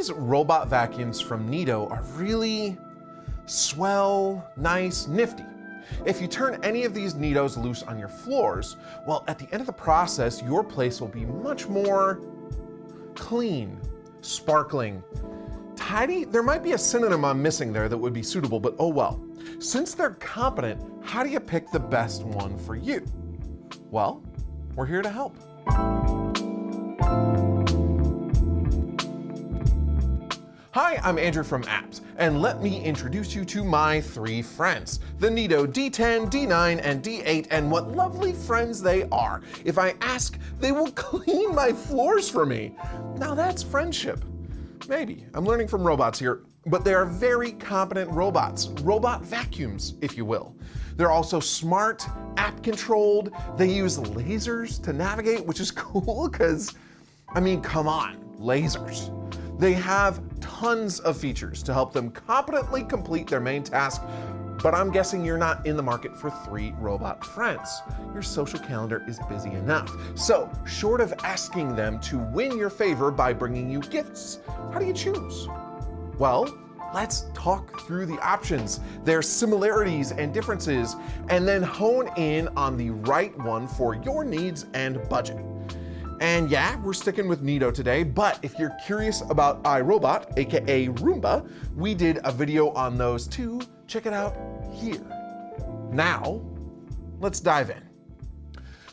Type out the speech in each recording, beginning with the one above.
These robot vacuums from Neato are really swell, nice, nifty. If you turn any of these Neatos loose on your floors, well, at the end of the process, your place will be much more clean, sparkling, tidy. There might be a synonym I'm missing there that would be suitable, but oh well. Since they're competent, how do you pick the best one for you? Well, we're here to help. Hi, I'm Andrew from Apps, and let me introduce you to my three friends, the Neato D10, D9, and D8, and what lovely friends they are. If I ask, they will clean my floors for me. Now that's friendship. Maybe, I'm learning from robots here, but they are very competent robots, robot vacuums, if you will. They're also smart, app-controlled, they use lasers to navigate, which is cool because, I mean, come on, lasers. They have tons of features to help them competently complete their main task, but I'm guessing you're not in the market for three robot friends. Your social calendar is busy enough. So, short of asking them to win your favor by bringing you gifts, how do you choose? Well, let's talk through the options, their similarities and differences, and then hone in on the right one for your needs and budget. And yeah, we're sticking with Neato today, but if you're curious about iRobot, aka Roomba, we did a video on those too. Check it out here. Now, let's dive in.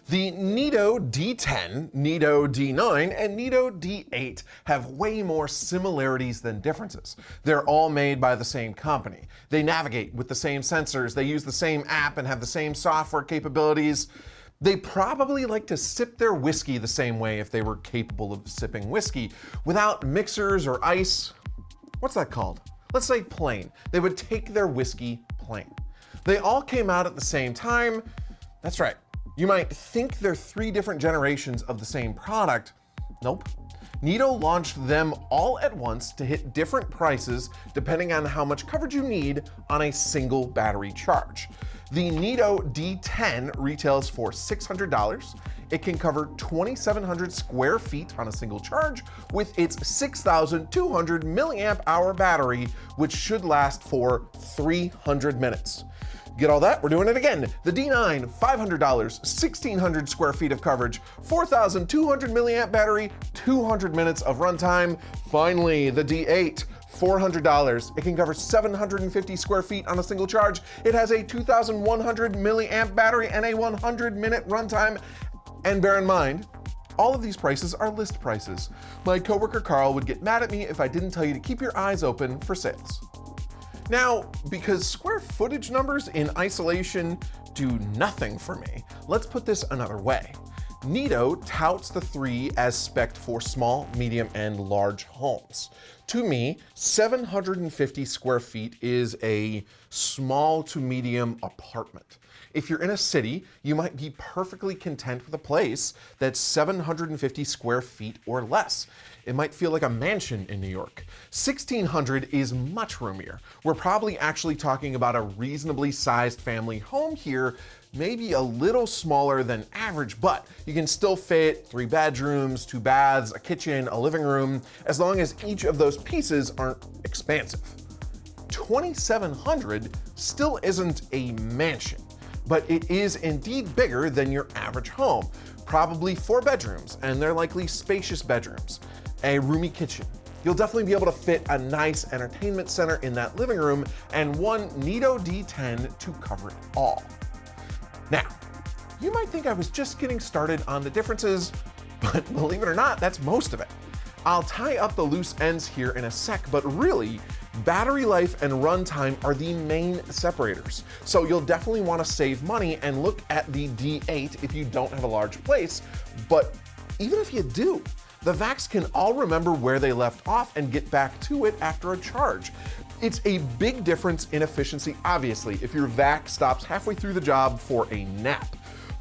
The Neato D10, Neato D9, and Neato D8 have way more similarities than differences. They're all made by the same company. They navigate with the same sensors, they use the same app and have the same software capabilities. They probably like to sip their whiskey the same way if they were capable of sipping whiskey, without mixers or ice. What's that called? Let's say plain. They would take their whiskey plain. They all came out at the same time. That's right. You might think they're three different generations of the same product. Nope. Neato launched them all at once to hit different prices depending on how much coverage you need on a single battery charge. The Neato D10 retails for $600. It can cover 2,700 square feet on a single charge with its 6,200 milliamp hour battery, which should last for 300 minutes. Get all that? We're doing it again. The D9, $500, 1,600 square feet of coverage, 4,200 milliamp battery, 200 minutes of runtime. Finally, the D8, $400. It can cover 750 square feet on a single charge. It has a 2,100 milliamp battery and a 100-minute runtime. And bear in mind, all of these prices are list prices. My coworker Carl would get mad at me if I didn't tell you to keep your eyes open for sales. Now, because square footage numbers in isolation do nothing for me, let's put this another way. Neato touts the three as spec'd for small, medium, and large homes. To me, 750 square feet is a small to medium apartment. If you're in a city, you might be perfectly content with a place that's 750 square feet or less. It might feel like a mansion in New York. 1,600 is much roomier. We're probably actually talking about a reasonably sized family home here, maybe a little smaller than average, but you can still fit 3 bedrooms, 2 baths, a kitchen, a living room, as long as each of those pieces aren't expansive. 2,700 still isn't a mansion, but it is indeed bigger than your average home. Probably 4 bedrooms, and they're likely spacious bedrooms. A roomy kitchen. You'll definitely be able to fit a nice entertainment center in that living room, and one Neato D10 to cover it all. Now, you might think I was just getting started on the differences, but believe it or not, that's most of it. I'll tie up the loose ends here in a sec, but really, battery life and runtime are the main separators. So you'll definitely want to save money and look at the D8 if you don't have a large place, but even if you do, the vacs can all remember where they left off and get back to it after a charge. It's a big difference in efficiency, obviously, if your vac stops halfway through the job for a nap.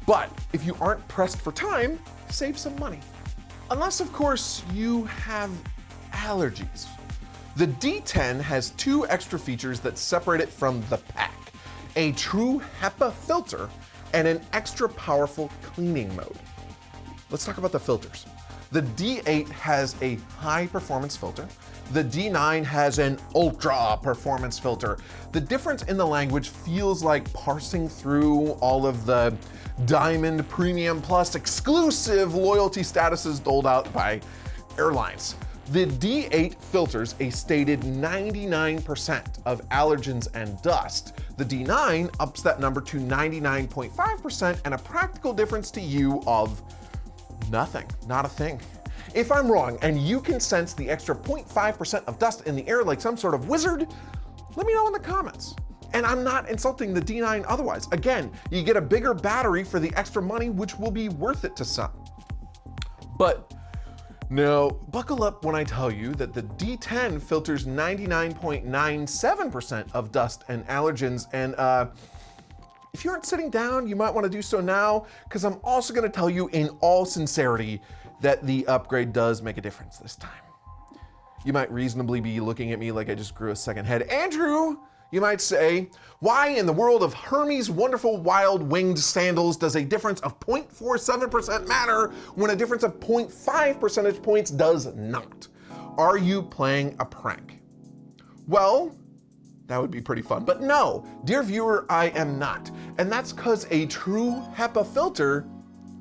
But if you aren't pressed for time, save some money. Unless, of course, you have allergies. The D10 has 2 extra features that separate it from the pack: a true HEPA filter and an extra powerful cleaning mode. Let's talk about the filters. The D8 has a high performance filter The D9 has an ultra performance filter. The difference in the language feels like parsing through all of the Diamond Premium Plus exclusive loyalty statuses doled out by airlines. The D8 filters a stated 99% of allergens and dust. The D9 ups that number to 99.5% and a practical difference to you of nothing, not a thing. If I'm wrong and you can sense the extra 0.5% of dust in the air like some sort of wizard, let me know in the comments. And I'm not insulting the D9 otherwise. Again, you get a bigger battery for the extra money, which will be worth it to some. But no, buckle up when I tell you that the D10 filters 99.97% of dust and allergens. And if you aren't sitting down, you might want to do so now, because I'm also going to tell you in all sincerity that the upgrade does make a difference this time. You might reasonably be looking at me like I just grew a second head. Andrew, you might say, why in the world of Hermes' wonderful wild winged sandals does a difference of 0.47% matter when a difference of 0.5 percentage points does not? Are you playing a prank? Well, that would be pretty fun, but no, dear viewer, I am not. And that's because a true HEPA filter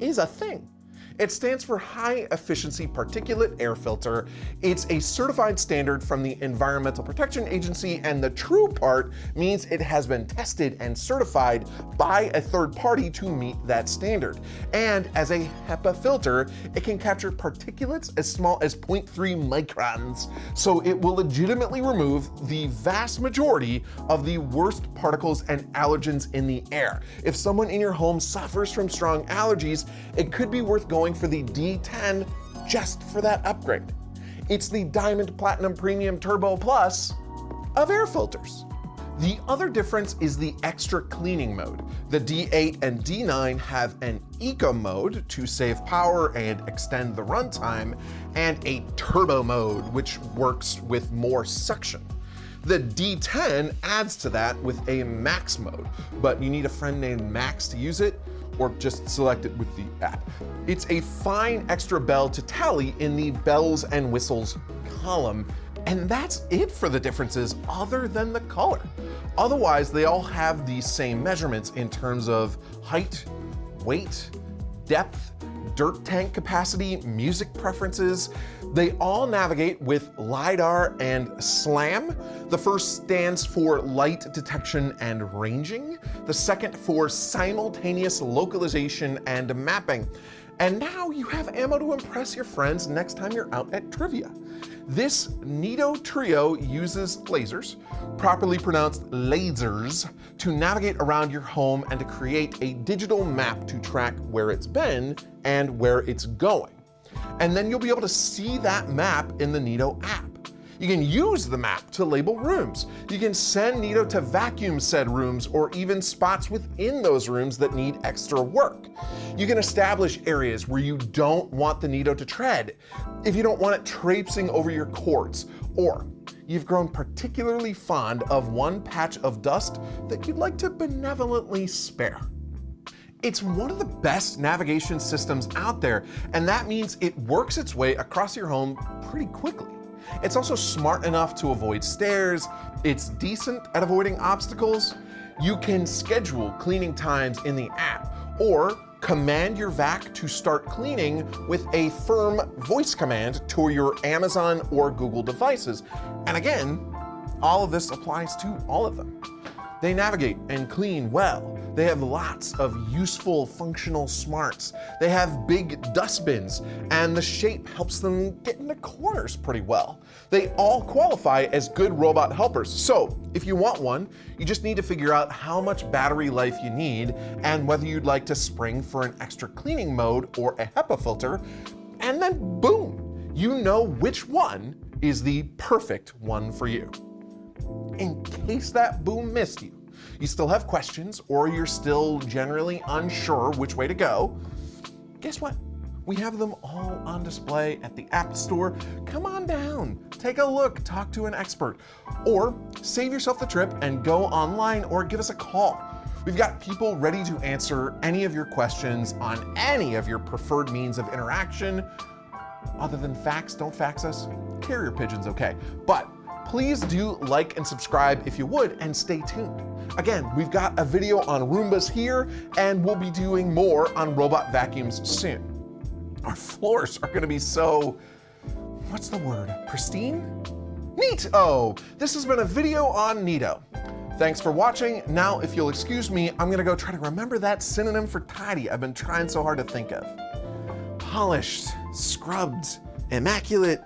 is a thing. It stands for High Efficiency Particulate Air Filter. It's a certified standard from the Environmental Protection Agency, and the true part means it has been tested and certified by a third party to meet that standard. And as a HEPA filter, it can capture particulates as small as 0.3 microns, so it will legitimately remove the vast majority of the worst particles and allergens in the air. If someone in your home suffers from strong allergies, it could be worth going for the D10 just for that upgrade. It's the Diamond Platinum Premium Turbo Plus of air filters. The other difference is the extra cleaning mode. The D8 and D9 have an eco mode to save power and extend the runtime, and a turbo mode, which works with more suction. The D10 adds to that with a max mode, but you need a friend named Max to use it, or just select it with the app. It's a fine extra bell to tally in the bells and whistles column, and that's it for the differences other than the color. Otherwise, they all have the same measurements in terms of height, weight, depth, dirt tank capacity, music preferences. They all navigate with LiDAR and SLAM. The first stands for light detection and ranging. The second for simultaneous localization and mapping. And now you have ammo to impress your friends next time you're out at trivia. This Neato trio uses lasers, properly pronounced lasers, to navigate around your home and to create a digital map to track where it's been and where it's going. And then you'll be able to see that map in the Neato app. You can use the map to label rooms. You can send Neato to vacuum said rooms or even spots within those rooms that need extra work. You can establish areas where you don't want the Neato to tread, if you don't want it traipsing over your cords, or you've grown particularly fond of one patch of dust that you'd like to benevolently spare. It's one of the best navigation systems out there, and that means it works its way across your home pretty quickly. It's also smart enough to avoid stairs. It's decent at avoiding obstacles. You can schedule cleaning times in the app, or command your vac to start cleaning with a firm voice command to your Amazon or Google devices. And again, all of this applies to all of them. They navigate and clean well. They have lots of useful functional smarts. They have big dustbins, and the shape helps them get into corners pretty well. They all qualify as good robot helpers. So if you want one, you just need to figure out how much battery life you need and whether you'd like to spring for an extra cleaning mode or a HEPA filter, and then boom, you know which one is the perfect one for you. In case that boom missed you, you still have questions, or you're still generally unsure which way to go, guess what? We have them all on display at the App Store. Come on down, take a look, talk to an expert, or save yourself the trip and go online or give us a call. We've got people ready to answer any of your questions on any of your preferred means of interaction. Other than fax, don't fax us. carrier pigeons okay. But please do like and subscribe if you would, and stay tuned. Again, we've got a video on Roombas here, and we'll be doing more on robot vacuums soon. Our floors are gonna be so, what's the word, pristine? Neato! This has been a video on Neato. Thanks for watching. Now, if you'll excuse me, I'm gonna go try to remember that synonym for tidy I've been trying so hard to think of. Polished, scrubbed, immaculate.